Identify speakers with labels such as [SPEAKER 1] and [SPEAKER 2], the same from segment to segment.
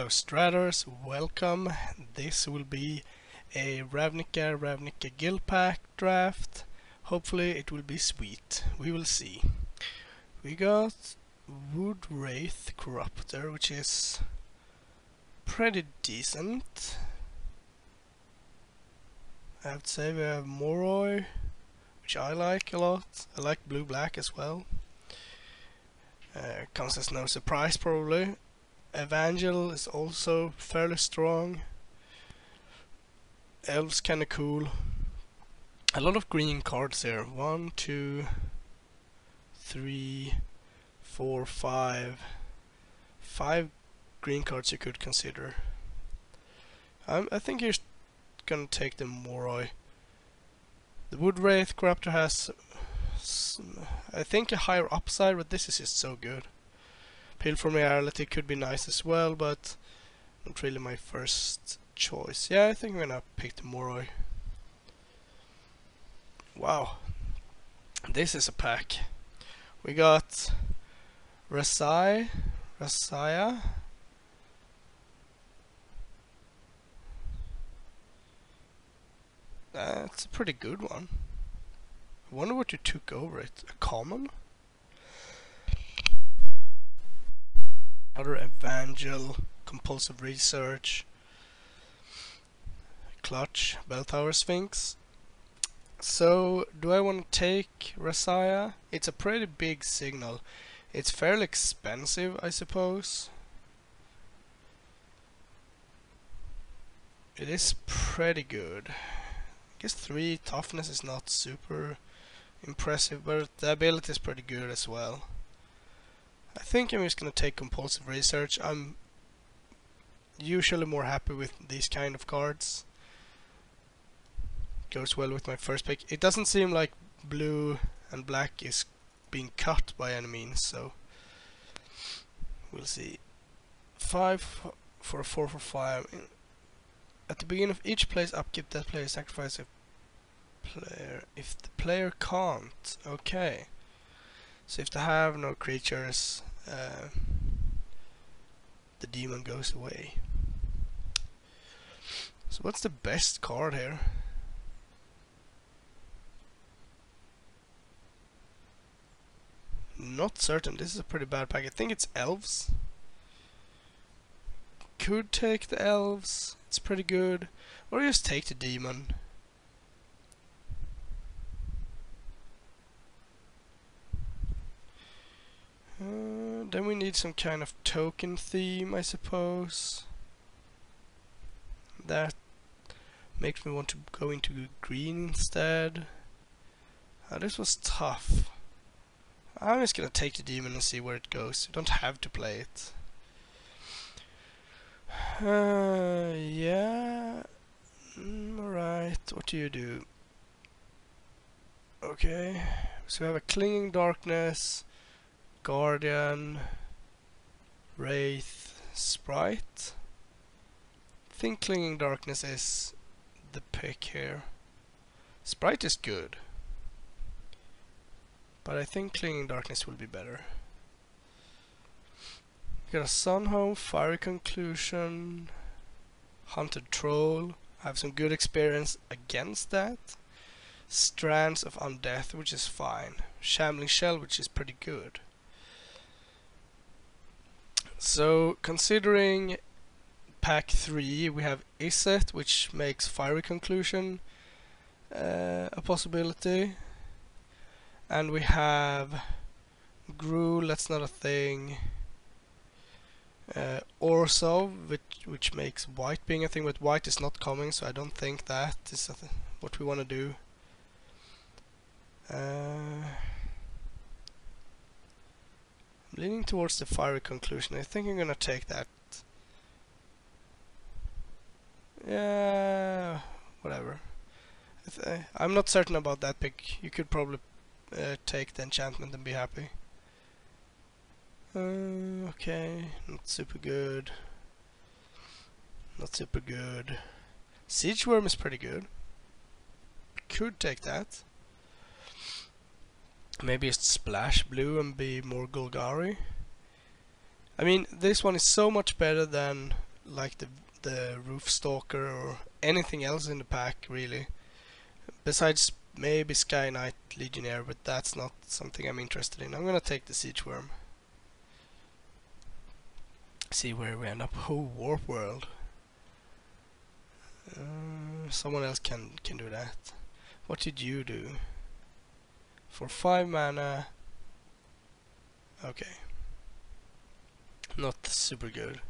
[SPEAKER 1] Hello Stratters, welcome. This will be a Ravnica Guildpact draft. Hopefully it will be sweet. We will see. We got Wood Wraith Corruptor, which is pretty decent. I have to say we have Moroi, which I like a lot. I like blue-black as well. Comes as no surprise probably. Evangel is also fairly strong. Elves kinda cool. A lot of green cards here. 1, 2, 3, 4, 5. 5 green cards you could consider. I think you're gonna take the Moroi. The Wood Wraith Corruptor has I think a higher upside, but this is just so good. Pilfer Reality could be nice as well, but not really my first choice. Yeah, I think I'm gonna pick the Moroi. Wow, this is a pack. We got Rasaya. That's a pretty good one. I wonder what you took over it. A common? Another Evangel, Compulsive Research, Clutch, Bell Tower Sphinx. So, do I want to take Rasaya? It's a pretty big signal. It's fairly expensive, I suppose. It is pretty good. I guess 3 toughness is not super impressive, but the ability is pretty good as well. I think I'm just gonna take Compulsive Research. I'm usually more happy with these kind of cards. Goes well with my first pick. It doesn't seem like blue and black is being cut by any means, so we'll see. 5 for a 4 for 5. At the beginning of each play's upkeep, that player sacrifices a player. If the player can't, okay. So if they have no creatures, the demon goes away. So what's the best card here? Not certain. This is a pretty bad pack. I think it's elves. Could take the elves. It's pretty good. Or just take the demon. Then we need some kind of token theme, I suppose. That makes me want to go into green instead. This was tough. I'm just gonna take the demon and see where it goes. You don't have to play it. Yeah. Alright, what do you do? Okay, so we have a Clinging Darkness, Guardian, Wraith, Sprite. I think Clinging Darkness is the pick here. Sprite is good, but I think Clinging Darkness will be better. We got a Sunhome, Fiery Conclusion, Hunted Troll. I have some good experience against that. Strands of Undeath, which is fine. Shambling Shell, which is pretty good. So, considering pack 3, we have Iset, which makes Fiery Conclusion a possibility. And we have Gruul, that's not a thing. Orzhov, which makes white being a thing, but white is not coming, so I don't think that is what we want to do. I'm leaning towards the Fiery Conclusion. I think I'm gonna take that. Yeah, whatever. I'm not certain about that pick. You could probably take the enchantment and be happy. Okay, not super good. Not super good. Siege Worm is pretty good. Could take that. Maybe just splash blue and be more Golgari. I mean, this one is so much better than like the Roof Stalker or anything else in the pack really. Besides maybe Sky Knight Legionnaire, but that's not something I'm interested in. I'm gonna take the Siege Worm. See where we end up. Oh, Warp World. Someone else can do that. What did you do? For 5 mana. Okay. Not super good.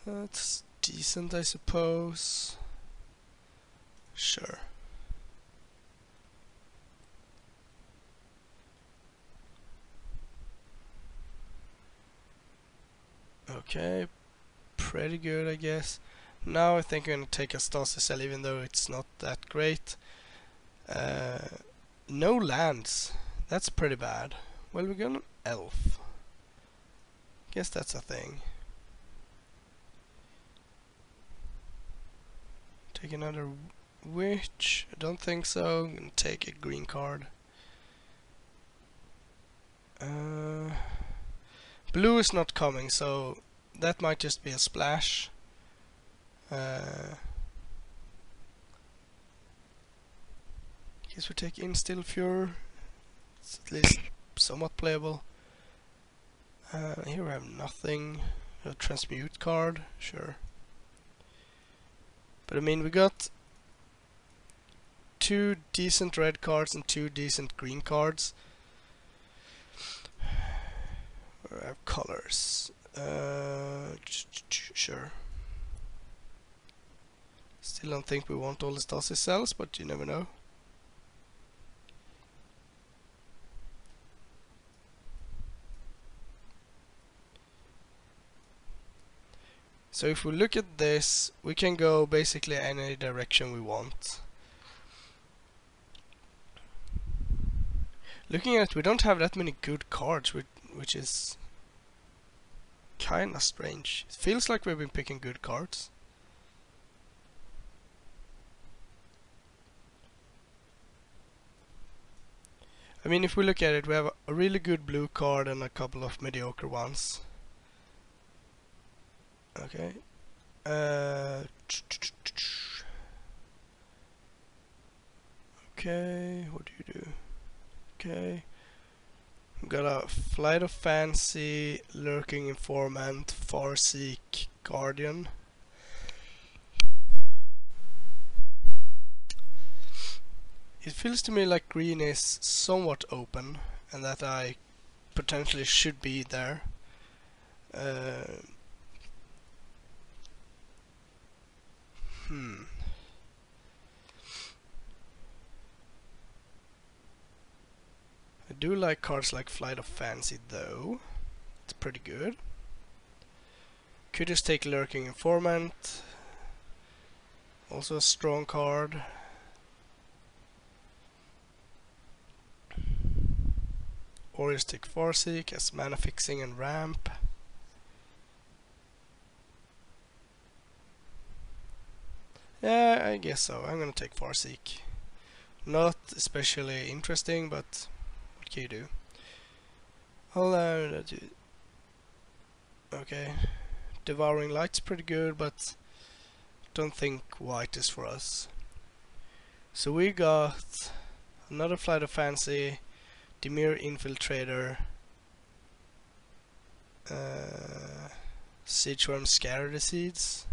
[SPEAKER 1] That's decent, I suppose. Sure. Okay, pretty good, I guess. Now I think I'm gonna take a Stasis Cell, even though it's not that great. No lands. That's pretty bad. Well, we're gonna Elf. Guess that's a thing. Take another Witch. I don't think so. I'm gonna take a green card. Blue is not coming, so that might just be a splash. Guess we take Instill Fury. It's at least somewhat playable. Here we have nothing. A Transmute card, sure. But I mean, we got 2 decent red cards and 2 decent green cards. We have colors. Sure. Still don't think we want all the Stasis cells, but you never know. So if we look at this, we can go basically any direction we want. Looking at it, we don't have that many good cards, which is kinda strange. It feels like we've been picking good cards. I mean, if we look at it, we have a really good blue card and a couple of mediocre ones. Okay. Okay, what do you do? Okay. We got a Flight of Fancy, Lurking Informant, Farseek, Guardian. It feels to me like green is somewhat open and that I potentially should be there. I do like cards like Flight of Fancy though. It's pretty good. Could just take Lurking Informant. Also a strong card. Or just take Farseek as mana fixing and ramp. Yeah, I guess so. I'm gonna take Farseek. Not especially interesting, but what can you do? Okay. Devouring Light's pretty good, but don't think white is for us. So we got another Flight of Fancy, Dimir Infiltrator, Siegeworm Scatter the Seeds.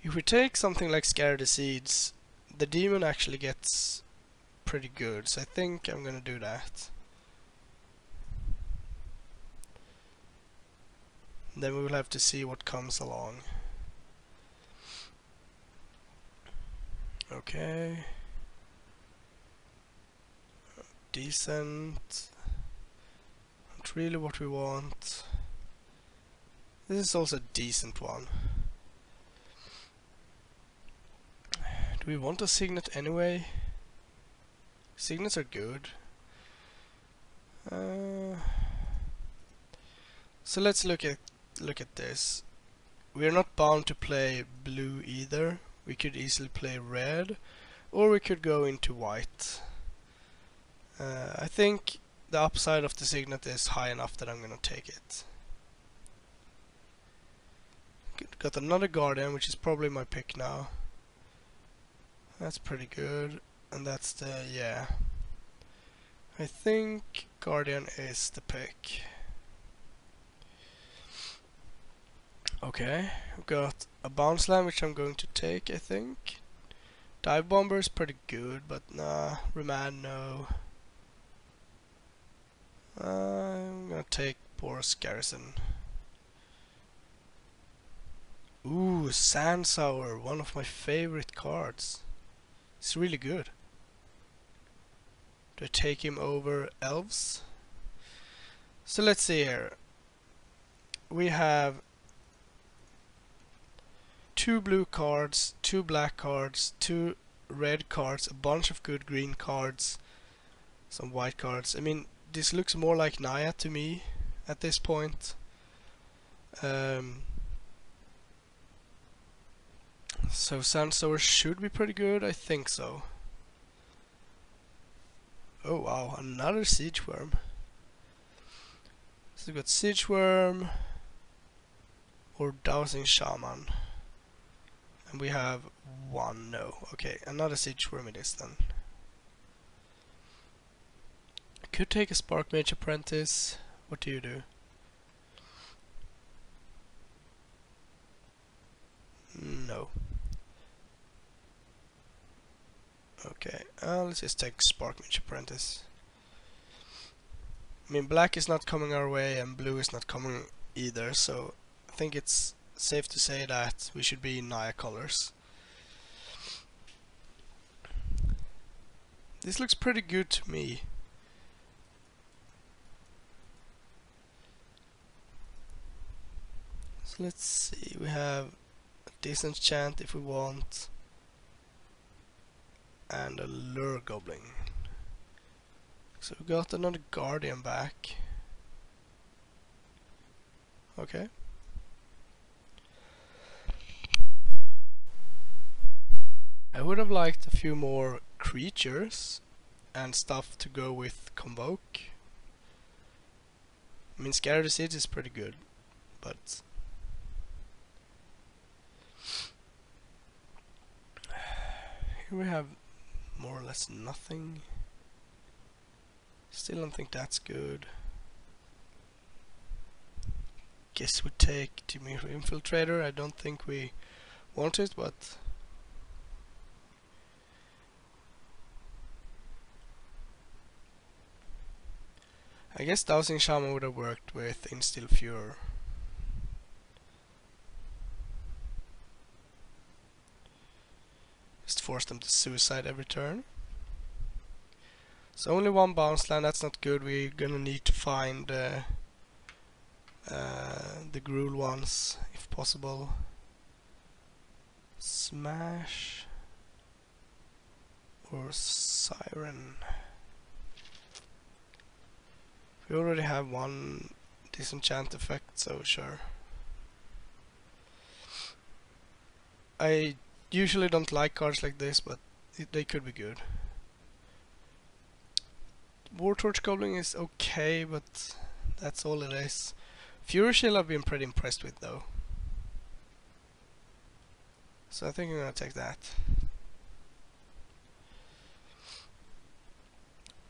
[SPEAKER 1] If we take something like Scatter the Seeds, the demon actually gets pretty good, so I think I'm gonna do that. Then we will have to see what comes along. Okay. Decent. Not really what we want. This is also a decent one. Do we want a Signet anyway? Signets are good. So let's look at this. We are not bound to play blue either. We could easily play red, or we could go into white. I think the upside of the Signet is high enough that I'm gonna take it. Got another Guardian, which is probably my pick now. That's pretty good, and that's the, yeah. I think Guardian is the pick. Okay, we've got a Bounce Land, which I'm going to take, I think. Dive Bomber is pretty good, but nah, Remand, no. I'm gonna take Boros Garrison. Ooh, Sandsour, one of my favorite cards. It's really good. Do I take him over Elves? So let's see here. We have 2 blue cards, 2 black cards, 2 red cards, a bunch of good green cards, some white cards. I mean, this looks more like Naya to me at this point. So Sandsour should be pretty good, I think so. Oh wow, another Siege Worm. So we've got Siege Worm or Dowsing Shaman. And we have 1, no. Okay, another Siege Worm it is then. I could take a Spark Mage Apprentice. What do you do? No. Okay, let's just take Spark Mage Apprentice. I mean, black is not coming our way and blue is not coming either, so I think it's safe to say that we should be in Naya colors. This looks pretty good to me. So let's see, we have a decent chant if we want, and a Lure Goblin. So we got another Guardian back. Okay. I would have liked a few more creatures and stuff to go with Convoke. I mean, Scatter the Siege is pretty good, but here we have more or less nothing. Still don't think that's good. Guess we take Dimir Infiltrator. I don't think we want it, but I guess Dowsing Shaman would have worked with Instill Furor. Just force them to suicide every turn. So only 1 bounce land, that's not good. We're gonna need to find the Gruul ones, if possible. Smash or Siren. We already have 1 disenchant effect, so sure. I usually don't like cards like this, but they could be good. War Torch Goblin is okay, but that's all it is. Fury Shield I've been pretty impressed with though. So I think I'm gonna take that.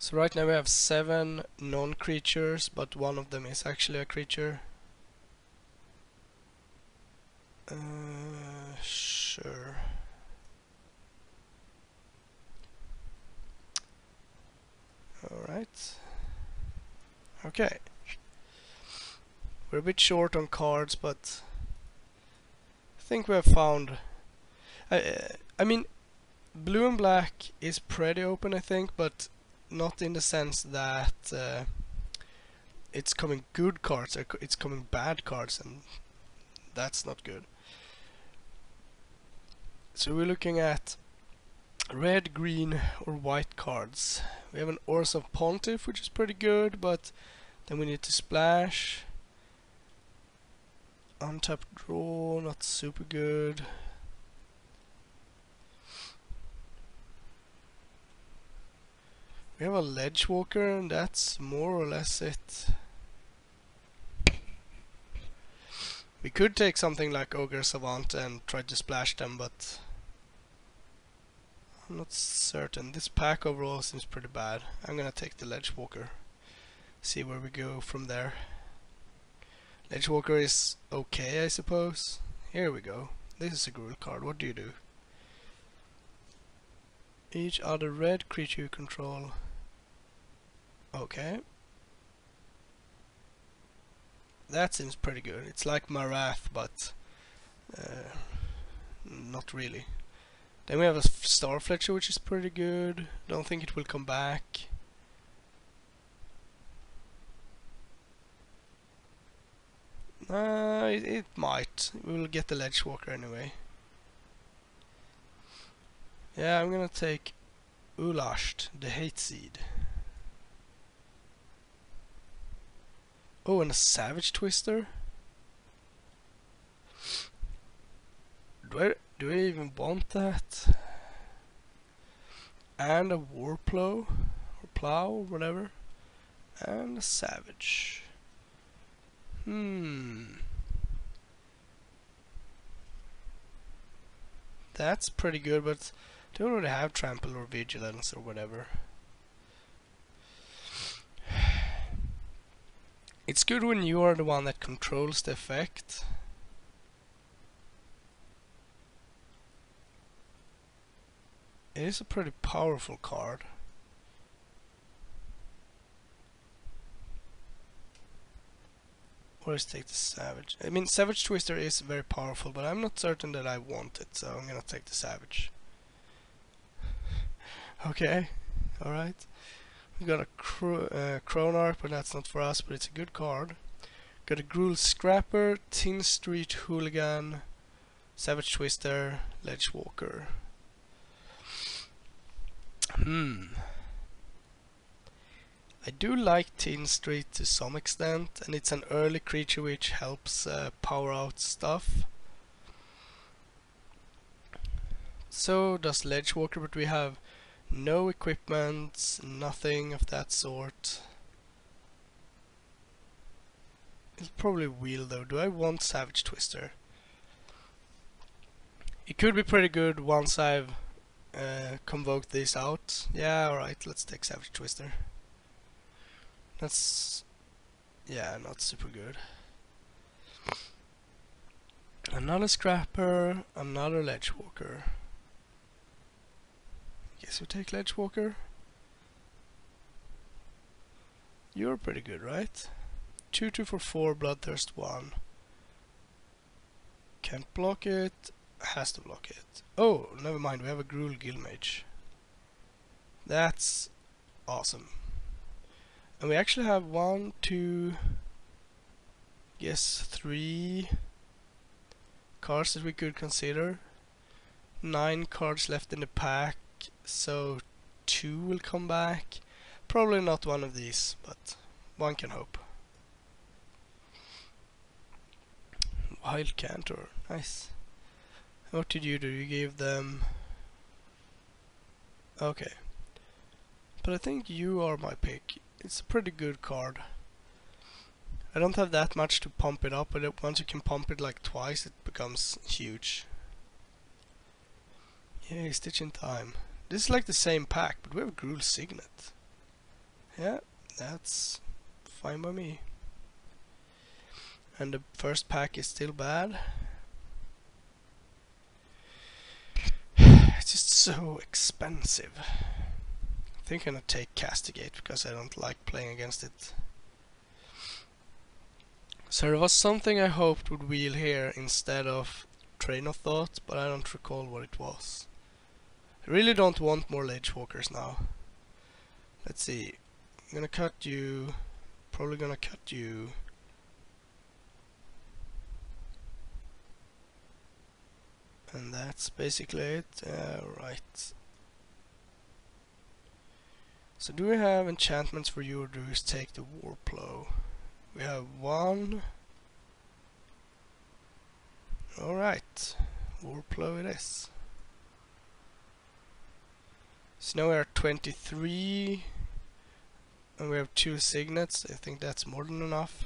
[SPEAKER 1] So right now we have 7 non-creatures, but one of them is actually a creature. Sure. Alright. Okay. We're a bit short on cards, but I think we have found... I mean, blue and black is pretty open, I think, but not in the sense that it's coming good cards, or it's coming bad cards, and that's not good. So we're looking at red, green, or white cards. We have an Ors of Pontiff, which is pretty good, but then we need to splash. Untapped draw, not super good. We have a Ledge Walker, and that's more or less it. We could take something like Ogre Savant and try to splash them, but I'm not certain. This pack overall seems pretty bad. I'm gonna take the Ledge Walker. See where we go from there. Ledge Walker is okay, I suppose. Here we go. This is a Gruul card. What do you do? Each other red creature you control. Okay. That seems pretty good. It's like Marath, but not really. Then we have a Starfletcher, which is pretty good. Don't think it will come back. It might. We will get the Ledge Walker anyway. Yeah, I'm gonna take Ulasht, the Hate Seed. Oh, and a Savage Twister? Do I even want that? And a Warplow, or Plow, or whatever. And a Savage. That's pretty good, but I don't really have Trample or Vigilance or whatever. It's good when you are the one that controls the effect. It is a pretty powerful card. Or let's take the Savage. I mean, Savage Twister is very powerful, but I'm not certain that I want it, so I'm gonna take the Savage. Okay, alright. We got a Chronarch, but that's not for us, but it's a good card. Got a Gruul Scrapper, Tin Street Hooligan, Savage Twister, Ledge Walker. I do like Tin Street to some extent, and it's an early creature which helps power out stuff. So does Ledge Walker, but we have no equipment, nothing of that sort. It's probably wheel though. Do I want Savage Twister? It could be pretty good once I've convoked these out. Yeah, alright, let's take Savage Twister. That's, yeah, not super good. Another Scrapper, another Ledge Walker. Guess we take Ledge Walker. You're pretty good, right? 2/2 for 4, Bloodthirst 1. Can't block it, has to block it. Oh, never mind, we have a Gruul Guildmage. That's awesome. And we actually have 1, 2, guess 3 cards that we could consider. 9 cards left in the pack, so 2 will come back. Probably not one of these, but one can hope. Wild Cantor, nice. What did you do? You gave them... Okay. But I think you are my pick. It's a pretty good card. I don't have that much to pump it up, but once you can pump it like twice, it becomes huge. Yay, Stitch in Time. This is like the same pack, but we have a Gruul Signet. Yeah, that's fine by me. And the first pack is still bad. It's just so expensive. I think I'm gonna take Castigate because I don't like playing against it. So there was something I hoped would wheel here instead of Train of Thought, but I don't recall what it was. I really don't want more Ledge Walkers now. Let's see. I'm gonna cut you. Probably gonna cut you. And that's basically it. Right. So do we have enchantments for you, or do we just take the Warplow? We have 1. Alright. Warplow it is. So now we are 23. And we have 2 signets. I think that's more than enough.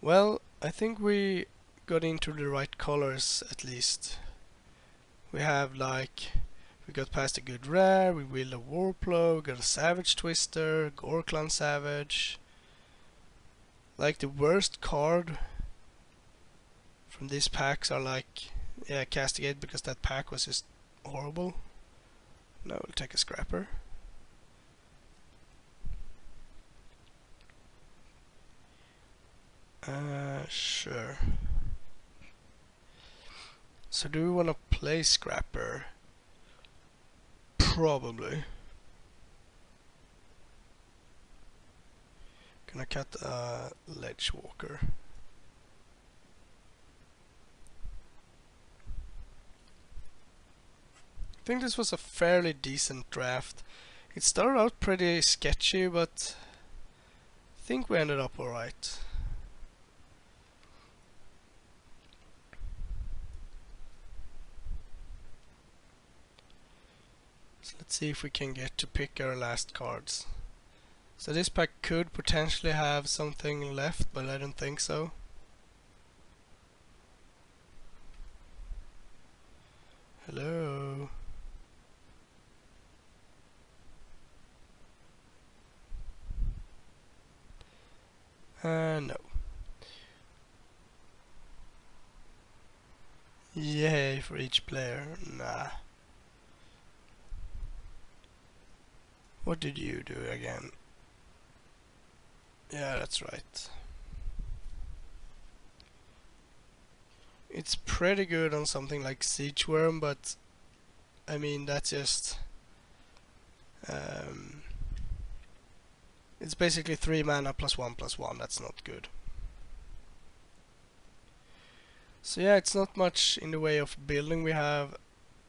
[SPEAKER 1] Well, I think we got into the right colors at least. We have like, we got past a good rare, we wheeled a Warplow, got a Savage Twister, Gorklan Savage. Like the worst card from these packs are like, yeah, Castigate, because that pack was just horrible. Now we'll take a Scrapper. Sure. So do we want to play Scrapper? Probably. Gonna cut a Ledge Walker. I think this was a fairly decent draft. It started out pretty sketchy, but I think we ended up alright. So let's see if we can get to pick our last cards. So this pack could potentially have something left, but I don't think so. Hello. No. Yay for each player. Nah. What did you do again? Yeah, that's right. It's pretty good on something like Siege Worm, but I mean that's just it's basically 3 mana +1/+1. That's not good. So yeah, it's not much in the way of building. We have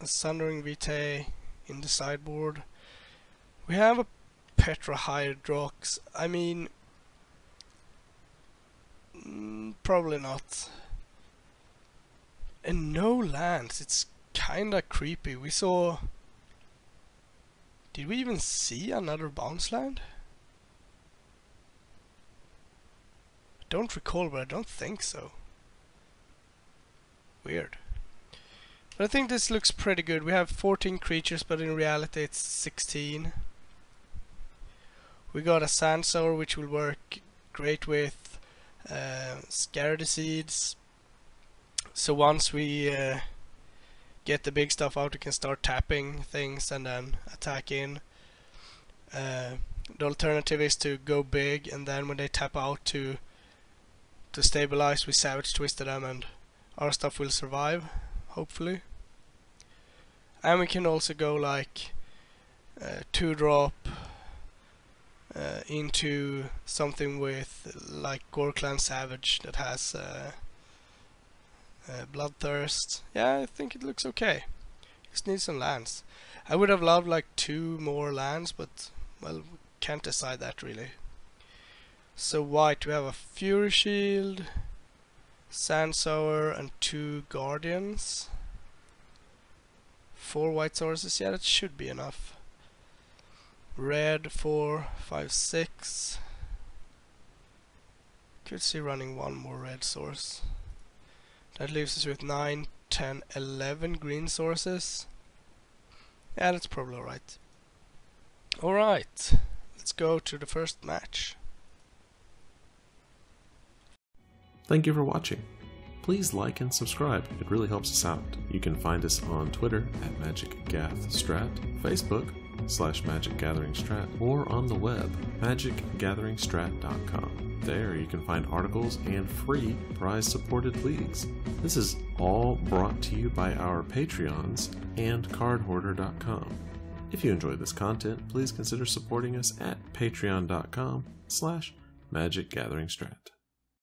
[SPEAKER 1] a Sundering Vitae in the sideboard. We have a Petra Hydrox. I mean, probably not. And no lands. It's kinda creepy. We saw... Did we even see another bounce land? I don't recall, but I don't think so. Weird. But I think this looks pretty good. We have 14 creatures, but in reality it's 16. We got a Sandsower, which will work great with Scaredy Seeds. So once we get the big stuff out, we can start tapping things and then attack in. The alternative is to go big, and then when they tap out to stabilize, we Savage Twister them and our stuff will survive, hopefully. And we can also go like 2-drop into something with like Gorklan Savage that has Bloodthirst. Yeah, I think it looks okay. Just need some lands. I would have loved like 2 more lands, but well, we can't decide that really. So white, we have a Fury Shield, Sandsower, and 2 Guardians. 4 white sources, yeah, that should be enough. Red, 4, 5, 6. Could see running 1 more red source. That leaves us with 9, 10, 11 green sources. Yeah, that's probably alright. Alright, let's go to the first match.
[SPEAKER 2] Thank you for watching. Please like and subscribe, it really helps us out. You can find us on Twitter at MagicGathStrat, Facebook /MagicGatheringStrat, or on the web, magicgatheringstrat.com. There you can find articles and free prize-supported leagues. This is all brought to you by our Patreons and cardhoarder.com. If you enjoy this content, please consider supporting us at patreon.com/MagicGatheringStrat.